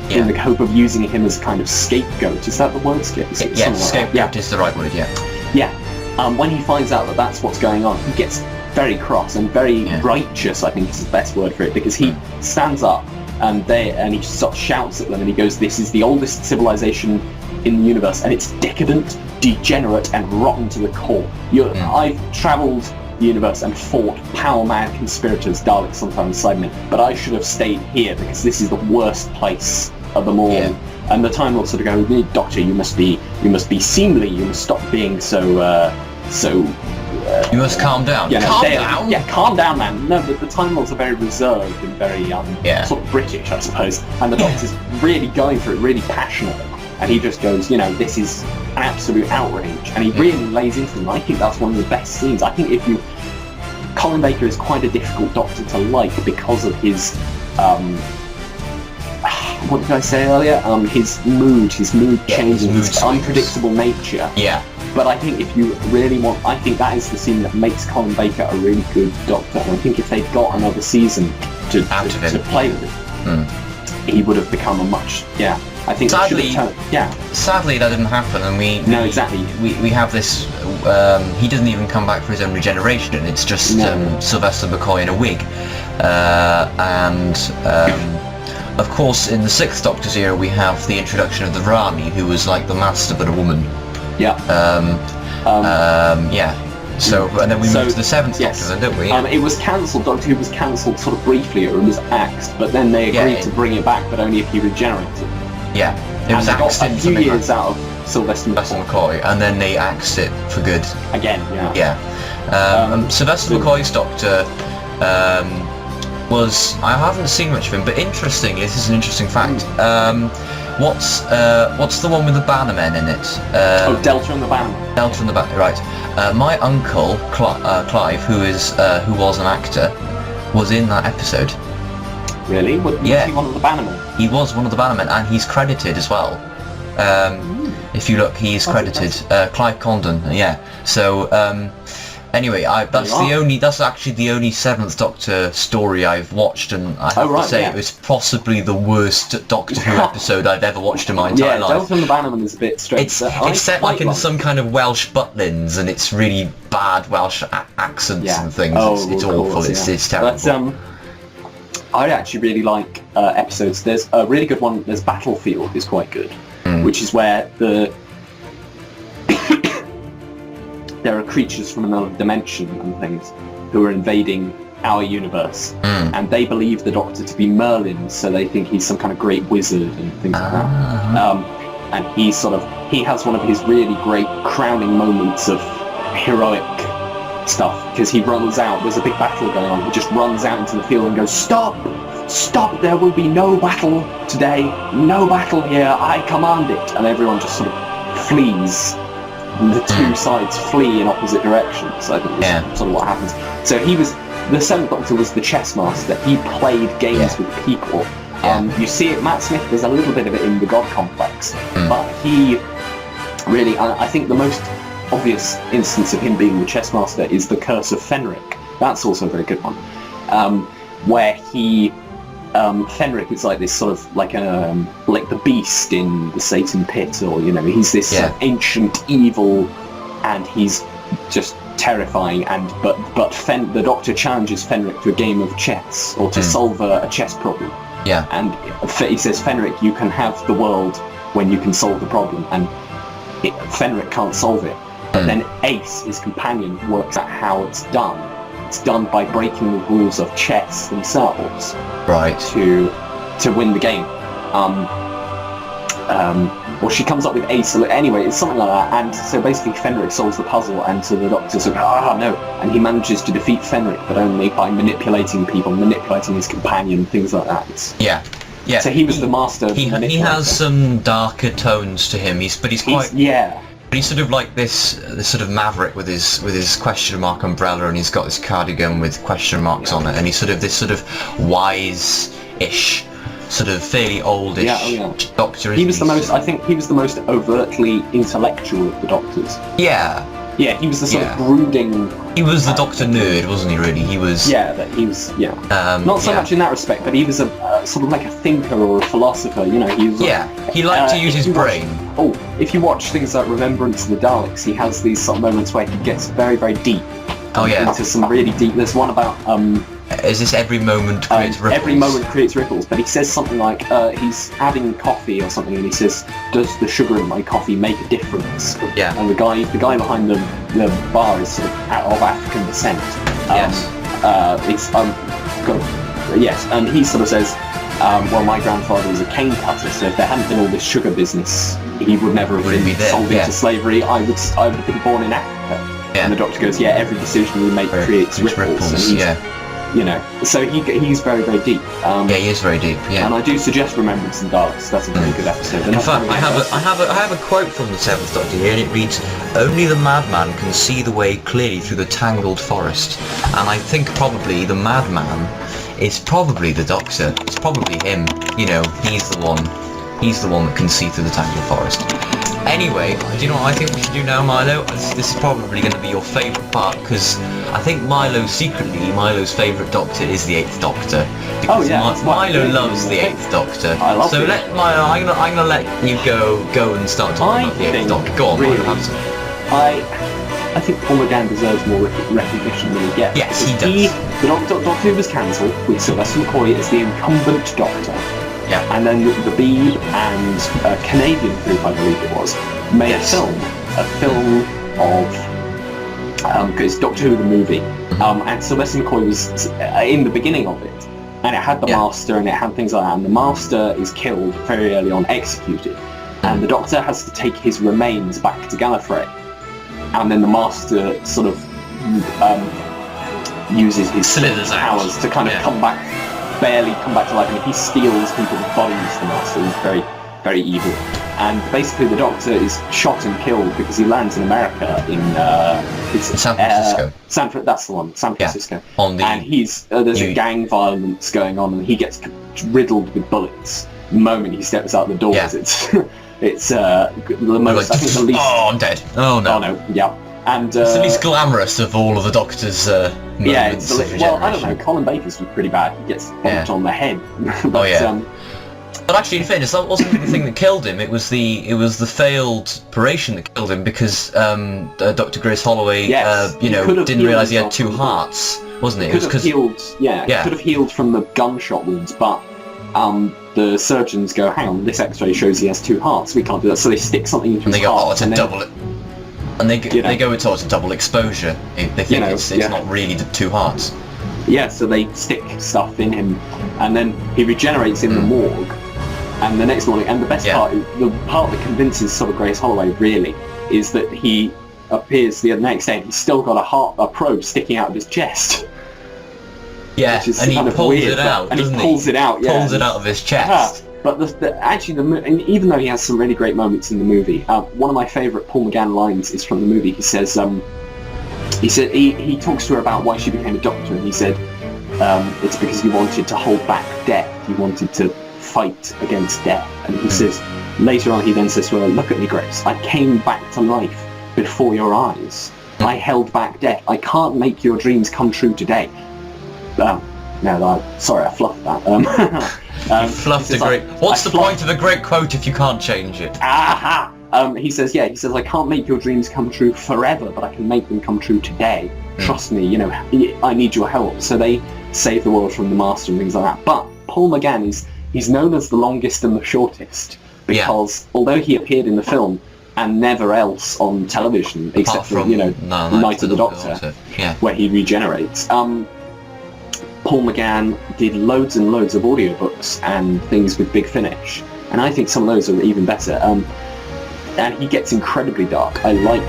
in the hope of using him as kind of scapegoat, is that the word? Scapegoat is the right word, when he finds out that that's what's going on, he gets very cross and very righteous, I think is the best word for it, because he stands up and he sort of shouts at them and he goes, "This is the oldest civilization in the universe and it's decadent, degenerate and rotten to the core. I've travelled the universe and fought power-mad conspirators, Daleks sometimes, Cybermen, but I should have stayed here because this is the worst place of them all." And the Time Lords sort of go, "Doctor, you must be seemly. You must stop being so you must calm down. Calm down. Yeah, calm down, man." No, but the Time Lords are very reserved and very sort of British, I suppose. And the Doctor's really going for it, really passionate. And he just goes, "This is an absolute outrage," and he really lays into them. I think that's one of the best scenes. I think Colin Baker is quite a difficult Doctor to like because of his what did I say earlier? His mood changing, his unpredictable nature. Yeah. But I think if you really want, I think that is the scene that makes Colin Baker a really good Doctor. And I think if they'd got another season to play with it, he would have become a much I think they should Sadly, have sadly that didn't happen, and No, exactly. we have this. He doesn't even come back for his own regeneration. It's just Sylvester McCoy in a wig, and of course in the Sixth Doctor's era we have the introduction of the Rani, who was like the master but a woman. Yeah. Yeah. So, and then we moved to the Seventh Doctor, then, didn't we? It was cancelled. Doctor Who was cancelled sort of briefly, or it was axed, but then they agreed to bring it back, but only if he regenerated. Yeah, it was axed a few years out of Sylvester McCoy, and then they axed it for good. Again, Yeah. Sylvester McCoy's Doctor was... I haven't seen much of him, but interestingly, this is an interesting fact. What's the one with the Bannermen in it? Delta and the Bannermen. Delta and the Bannermen, right. My uncle, Clive, who was an actor, was in that episode. Really? Was he one of the Bannermen? He was one of the Bannermen, and he's credited as well. If you look, he's credited. Clive Condon, yeah. So, anyway, that's actually the only Seventh Doctor story I've watched, and I have to say it was possibly the worst Doctor Who episode I've ever watched in my entire life. Yeah, Delta and the Bannerman is a bit strange. It's set like in some kind of Welsh butlins, and it's really bad Welsh accents and things. It's awful. It's terrible. But, I actually really like episodes. There's a really good one. There's Battlefield is quite good, which is where there are creatures from another dimension and things who are invading our universe, and they believe the Doctor to be Merlin, so they think he's some kind of great wizard and things like that. And he has one of his really great crowning moments of heroic stuff, because he runs out, there's a big battle going on, he just runs out into the field and goes, stop, there will be no battle today, no battle here, I command it, and everyone just sort of flees, and the two sides flee in opposite directions. I think that's sort of what happens. So the Seventh Doctor was the chess master, he played games with people. You see it, Matt Smith, there's a little bit of it in the God Complex, but he really, I think the most obvious instance of him being the chess master is the Curse of Fenric. That's also a very good one, where Fenric is like this sort of like the beast in the Satan pit, or he's this ancient evil, and he's just terrifying. But the Doctor challenges Fenric to a game of chess, or to solve a chess problem. Yeah. And he says, Fenric, you can have the world when you can solve the problem, and Fenric can't solve it. But then Ace, his companion, works out how it's done. It's done by breaking the rules of chess themselves, right? To win the game. Or she comes up with Ace. Anyway, it's something like that. And so basically, Fenric solves the puzzle, and so the Doctor's like, no, and he manages to defeat Fenric, but only by manipulating people, manipulating his companion, things like that. Yeah. So he was the master. He has some darker tones to him. He's quite. But he's sort of like this sort of maverick with his question mark umbrella, and he's got this cardigan with question marks on it, and he's sort of this sort of wise-ish, sort of fairly oldish Doctor. He was the most. I think he was the most overtly intellectual of the Doctors. Yeah, he was the sort of brooding. He was the Doctor nerd, wasn't he? Really, he was. Not so much in that respect, but he was a sort of like a thinker or a philosopher. He was. He liked to use his brain. If you watch things like Remembrance of the Daleks, he has these sort of moments where he gets very, very deep. Into some really deep. There's one about. Is this every moment creates ripples? Every moment creates ripples, but he says something like he's having coffee or something, and he says, "Does the sugar in my coffee make a difference?" Yeah. And the guy behind the bar is sort of African descent. And he sort of says, well, my grandfather was a cane cutter, so if there hadn't been all this sugar business, he would never have been sold into slavery. I would have been born in Africa. Yeah. And the Doctor goes, every decision we make creates ripples. So he's very, very deep. He is very deep. Yeah. And I do suggest Remembrance and Daleks. That's a very good episode. In fact, I have a quote from the Seventh Doctor here, and it reads, "Only the madman can see the way clearly through the tangled forest." And I think probably the madman is probably the Doctor. It's probably him. He's the one He's the one that can see through the tangled forest. Anyway, do you know what I think we should do now, Milo? This is probably going to be your favourite part, because I think Milo's favourite Doctor is the 8th Doctor. Because Milo loves the 8th Doctor. I love so it. let Milo, I'm gonna let you go and start talking about the 8th Doctor. Go on, really, Milo, have some. I think Paul McGann deserves more recognition than he gets. Yes, he does. The Doctor Who was cancelled with Sylvester McCoy as the incumbent Doctor. Yeah. And then the Beeb and a Canadian group, I believe it was, made a film of because Doctor Who the movie, and Sylvester McCoy was in the beginning of it, and it had the Master and it had things like that, and the Master is killed very early on, executed, and the Doctor has to take his remains back to Gallifrey, and then the Master sort of uses his powers to kind of barely come back to life, and he steals people's bodies, the Master. He's very, very evil. And basically the Doctor is shot and killed because he lands in America in San Francisco. That's the one, San Francisco. Yeah, and there's a gang violence going on, and he gets riddled with bullets the moment he steps out the doors. Yeah. It's the most, I think the least... Oh, I'm dead. Oh no. Oh no, yeah. And it's the least glamorous of all of the Doctor's moments of regeneration. I don't know, Colin Baker's was pretty bad. He gets bumped on the head. But, but actually, in fairness, that wasn't the thing that killed him. It was the failed operation that killed him, because Dr. Grace Holloway, didn't realise he had 2 hearts, wasn't it? Could have healed from the gunshot wounds, but the surgeons go, hang on, this X-ray shows he has 2 hearts. We can't do that, so they stick something into his heart. And they go, double it. And they go towards a double exposure. They think it's not really the 2 hearts. Yeah, so they stick stuff in him, and then he regenerates in the morgue. And the next morning, and the best part, the part that convinces sort of Grace Holloway really, is that he appears the next day and he's still got a probe sticking out of his chest. Yeah, and he pulls it out, doesn't he? Pulls it out, yeah. Pulls it out of his chest. But and even though he has some really great moments in the movie, one of my favourite Paul McGann lines is from the movie. He says, he talks to her about why she became a doctor, and he said, it's because he wanted to hold back death. He wanted to fight against death. And he says, later on, he then says to her, look at me, Grace. I came back to life before your eyes. I held back death. I can't make your dreams come true today. Sorry, I fluffed that. You fluffed a great... What's the point of a great quote if you can't change it? Aha! He says, I can't make your dreams come true forever, but I can make them come true today. Trust me, I need your help. So they save the world from the Master and things like that. But Paul McGann he's known as the longest and the shortest, because although he appeared in the film and never else on television, except for Night of the Doctor, where he regenerates, Paul McGann did loads and loads of audiobooks and things with Big Finish, and I think some of those are even better. And he gets incredibly dark. I like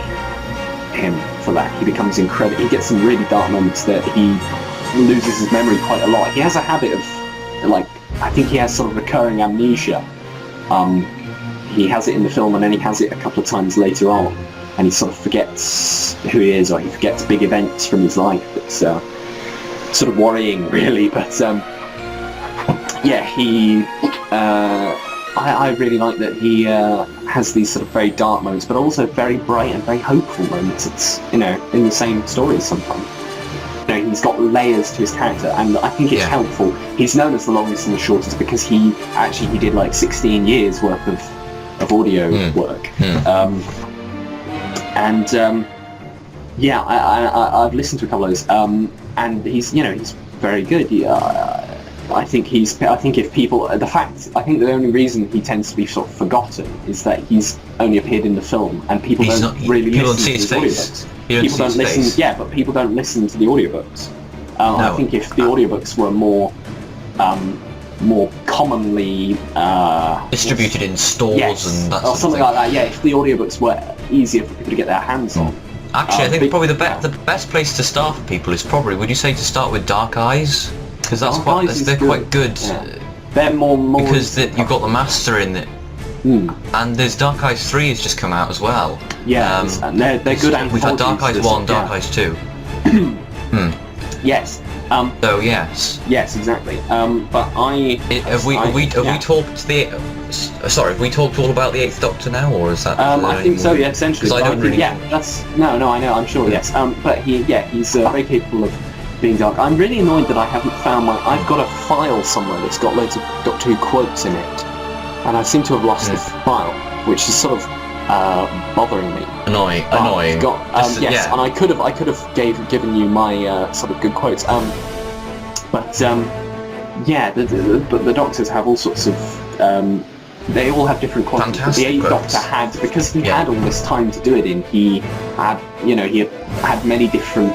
him for that. He becomes incredible. He gets some really dark moments that he loses his memory quite a lot. He has a habit of, I think he has sort of recurring amnesia. He has it in the film, and then he has it a couple of times later on, and he sort of forgets who he is, or he forgets big events from his life. It's sort of worrying, really. But I really like that he has these sort of very dark moments, but also very bright and very hopeful moments. It's in the same stories sometimes. He's got layers to his character, and I think it's helpful. He's known as the longest and the shortest because he did 16 years worth of audio work. I've listened to a couple of those, and he's very good. I think the only reason he tends to be sort of forgotten is that he's only appeared in the film, and people don't really listen to his audiobooks. People don't listen. Yeah, but people don't listen to the audiobooks. I think if the audiobooks were more commonly distributed in stores and that or something like that. Yeah, if the audiobooks were easier for people to get their hands on. Actually, I think probably the best place to start for people is probably, would you say, to start with Dark Eyes? Because they're quite good. Yeah. They're more because you've got the Master in it. And there's Dark Eyes 3 has just come out as well. Yeah, and they're good. We've had Dark Eyes 1, Dark Eyes 2. Yes, So yes. Yes, exactly. But Have we talked have we talked all about the Eighth Doctor now, or is that? I think so. Yeah, essentially. Because I don't really. Yeah, that's no. I know. I'm sure. Yes. But he's very capable of being dark. I'm really annoyed that I haven't found I've got a file somewhere that's got loads of Doctor Who quotes in it, and I seem to have lost the file, which is sort of bothering me. Annoying. Yes, and I could have given you my sort of good quotes. But the Doctors have all sorts of. They all have different qualities. Fantastic The Eighth quotes. Doctor had, because he had all this time to do it in. He had many different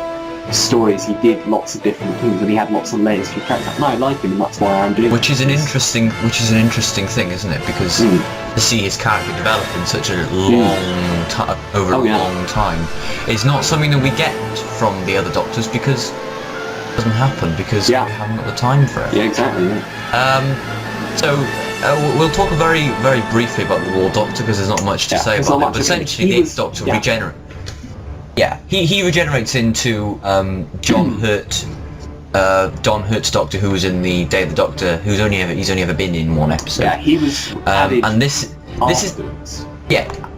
stories. He did lots of different things, and he had lots of layers to his character. And I like him, and that's why I'm doing. Which is an interesting thing, isn't it? Because to see his character develop in such a long time, over a long time, is not something that we get from the other Doctors, because it doesn't happen because we haven't got the time for it. Yeah, exactly. Yeah. So we'll talk very, very briefly about the War Doctor, because there's not much to say about it. But essentially, the Eighth Doctor regenerates. Yeah, he regenerates into John Hurt. Don Hurt's Doctor, who was in the Day of the Doctor, he's only ever been in one episode. Yeah, he was added. And this is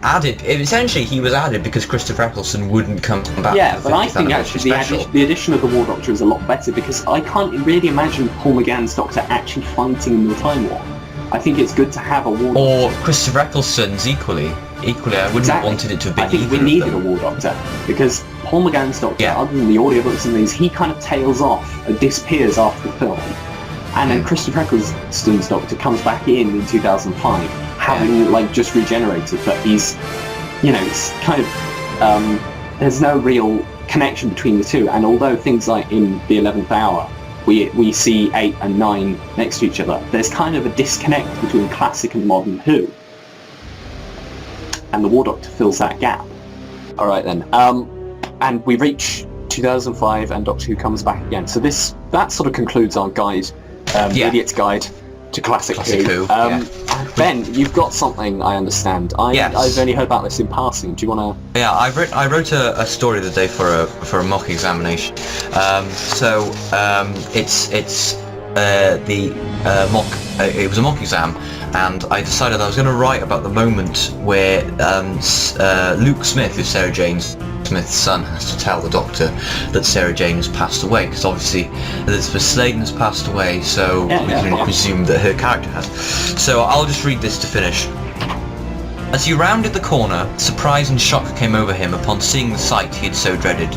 added. Essentially, he was added because Christopher Eccleston wouldn't come back. Yeah, for the but I 50th think anniversary actually special. the addition of the War Doctor is a lot better, because I can't really imagine Paul McGann's Doctor actually fighting in the Time War. I think it's good to have a War Doctor. Or Christopher Eccleston's equally. I wouldn't have wanted it to have been. I think we needed a War Doctor, because Paul McGann's Doctor, other than the audiobooks and things, he kind of tails off and disappears after the film. And then Christopher Eccleston's Doctor comes back in 2005, having just regenerated, but he's, it's kind of, there's no real connection between the two. And although things like in the 11th Hour, we see 8 and 9 next to each other, there's kind of a disconnect between classic and modern Who. And the War Doctor fills that gap. All right then. And we reach 2005, and Doctor Who comes back again. So that sort of concludes our guide, Idiot's Guide to Classic Who. Ben, you've got something, I understand. I've only heard about this in passing. Do you want to? Yeah, I wrote a story the day for a mock examination. It was a mock exam, and I decided I was going to write about the moment where Luke Smith, who's Sarah Jane Smith's son, has to tell the Doctor that Sarah Jane has passed away, because obviously Elizabeth Sladen has passed away, so we can only presume that her character has. So I'll just read this to finish. As he rounded the corner, surprise and shock came over him upon seeing the sight he had so dreaded.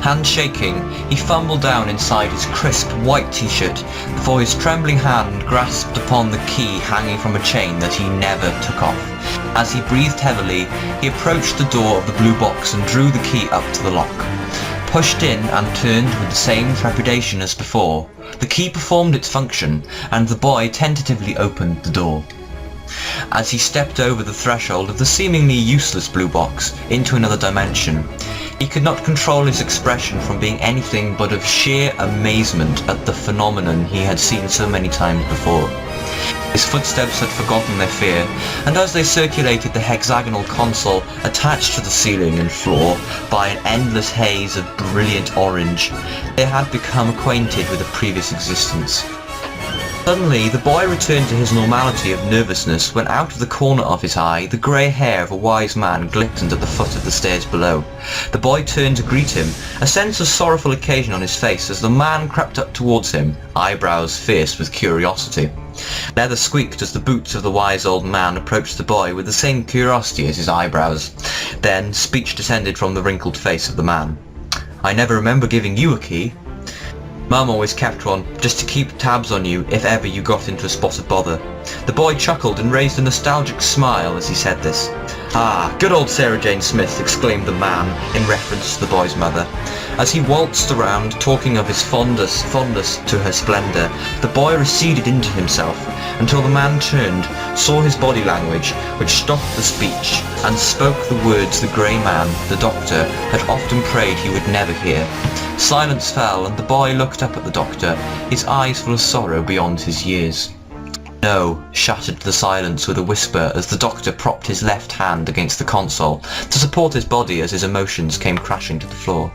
Hand shaking, he fumbled down inside his crisp white t-shirt before his trembling hand grasped upon the key hanging from a chain that he never took off. As he breathed heavily, he approached the door of the blue box and drew the key up to the lock. Pushed in and turned with the same trepidation as before, the key performed its function, and the boy tentatively opened the door. As he stepped over the threshold of the seemingly useless blue box into another dimension, he could not control his expression from being anything but of sheer amazement at the phenomenon he had seen so many times before. His footsteps had forgotten their fear, and as they circulated the hexagonal console attached to the ceiling and floor by an endless haze of brilliant orange, they had become acquainted with a previous existence. Suddenly, the boy returned to his normality of nervousness when out of the corner of his eye, the grey hair of a wise man glistened at the foot of the stairs below. The boy turned to greet him, a sense of sorrowful occasion on his face as the man crept up towards him, eyebrows fierce with curiosity. Leather squeaked as the boots of the wise old man approached the boy with the same curiosity as his eyebrows. Then, speech descended from the wrinkled face of the man. "I never remember giving you a key." "Mum always kept one, just to keep tabs on you if ever you got into a spot of bother." The boy chuckled and raised a nostalgic smile as he said this. "Ah, good old Sarah Jane Smith," exclaimed the man in reference to the boy's mother. As he waltzed around, talking of his fondness to her splendour, the boy receded into himself until the man turned, saw his body language, which stopped the speech, and spoke the words the grey man, the Doctor, had often prayed he would never hear. Silence fell, and the boy looked up at the Doctor, his eyes full of sorrow beyond his years. "No," shattered the silence with a whisper as the Doctor propped his left hand against the console to support his body as his emotions came crashing to the floor.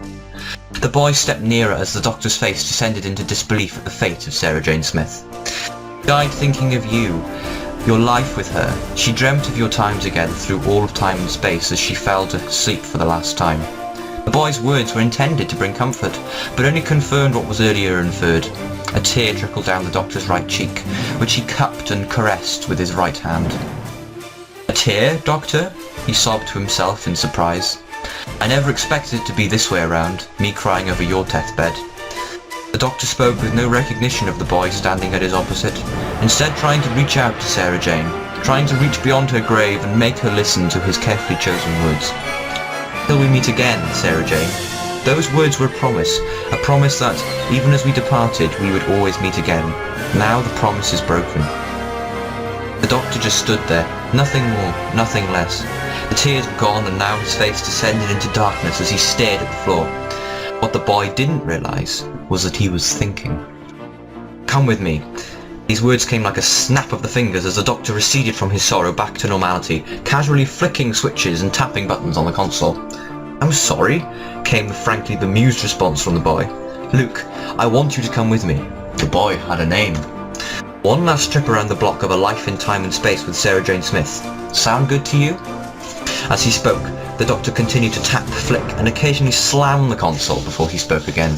The boy stepped nearer as the doctor's face descended into disbelief at the fate of Sarah Jane Smith. She died thinking of you, your life with her. She dreamt of your time together through all of time and space as she fell to sleep for the last time. The boy's words were intended to bring comfort, but only confirmed what was earlier inferred. A tear trickled down the doctor's right cheek, which he cupped and caressed with his right hand. "A tear, Doctor?" he sobbed to himself in surprise. "I never expected it to be this way around, me crying over your deathbed." The doctor spoke with no recognition of the boy standing at his opposite, instead trying to reach out to Sarah Jane, trying to reach beyond her grave and make her listen to his carefully chosen words. "Till we meet again, Sarah Jane." Those words were a promise that, even as we departed, we would always meet again. Now the promise is broken. The doctor just stood there, nothing more, nothing less. The tears were gone, and now his face descended into darkness as he stared at the floor. What the boy didn't realise was that he was thinking. "Come with me." These words came like a snap of the fingers as the doctor receded from his sorrow back to normality, casually flicking switches and tapping buttons on the console. "I'm sorry," came the frankly bemused response from the boy. "Luke, I want you to come with me." The boy had a name. "One last trip around the block of a life in time and space with Sarah Jane Smith. Sound good to you?" As he spoke, the doctor continued to tap, flick, and occasionally slam the console before he spoke again.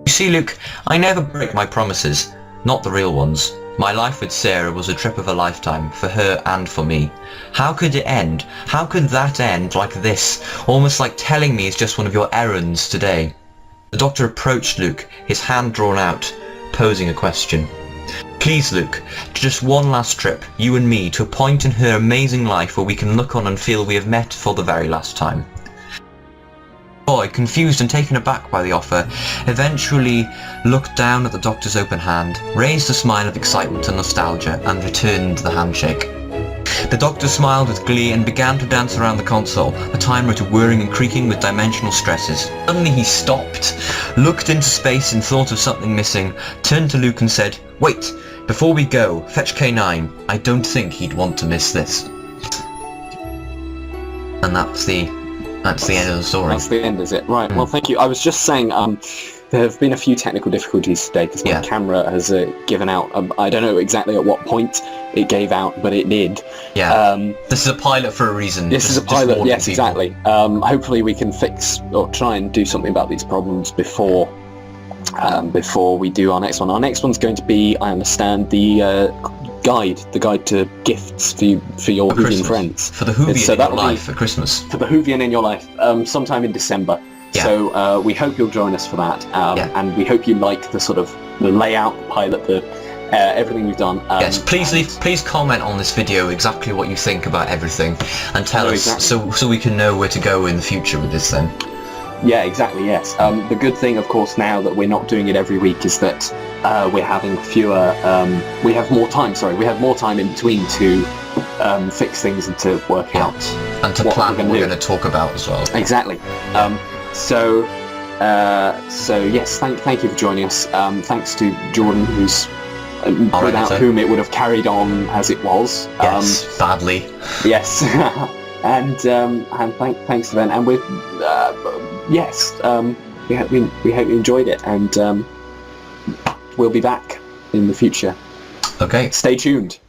"You see, Luke, I never break my promises. Not the real ones. My life with Sarah was a trip of a lifetime, for her and for me. How could it end? How could that end like this? Almost like telling me it's just one of your errands today." The doctor approached Luke, his hand drawn out, posing a question. "Please, Luke, just one last trip, you and me, to a point in her amazing life where we can look on and feel we have met for the very last time." The boy, confused and taken aback by the offer, eventually looked down at the doctor's open hand, raised a smile of excitement and nostalgia, and returned the handshake. The doctor smiled with glee and began to dance around the console, the time rotor whirring and creaking with dimensional stresses. Suddenly he stopped, looked into space in thought of something missing, turned to Luke and said, "Wait, before we go, fetch K9. I don't think he'd want to miss this." And that's the end of the story. That's the end, is it? Right, well, thank you. I was just saying, there have been a few technical difficulties today because my camera has given out. I don't know exactly at what point it gave out, but it did. Yeah. This is a pilot for a reason. This is a pilot, yes, exactly. Hopefully we can fix or try and do something about these problems before we do our next one. Our next one's going to be, I understand, the guide to gifts for your Whovian friends. For the Whovian in your life at Christmas. For the Whovian in your life, sometime in December. Yeah. So we hope you'll join us for that, and we hope you like the sort of the layout, the pilot, everything we've done. Yes, please comment on this video exactly what you think about everything, and tell us so we can know where to go in the future with this then. Yeah, exactly, yes. The good thing, of course, now that we're not doing it every week is that we're having we have more time in between to fix things and to work out and to plan what we're going to talk about as well. Exactly. So yes, thank you for joining us. Thanks to Jordan, who's without whom it would have carried on as it was. Yes, badly. Yes. And thanks to Ben, and we hope you enjoyed it, and we'll be back in the future. Okay. Stay tuned.